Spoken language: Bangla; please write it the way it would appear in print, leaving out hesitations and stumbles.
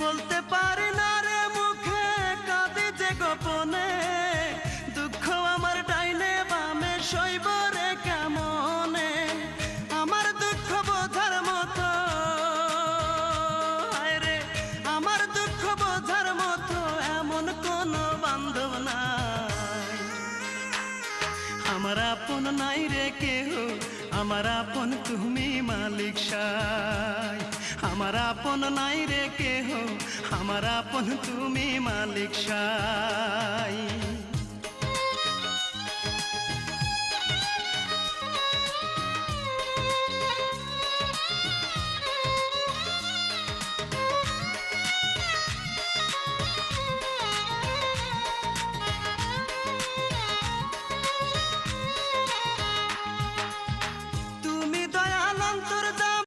বলতে পারি না রে মুখে, কাঁদি যে গোপনে, দুঃখ আমার ডাইনে বামে সইব রে কেমনে। আমার দুঃখ বোঝার মতো, রে আমার দুঃখ বোঝার মতো এমন কোনো বান্ধব নাই। আমার আপন নাই রে কেহ, আমার আপন তুমি মালিক সাই। আমার আপন নাই রে কেহ, আমার আপন তুমি মালিক সাই।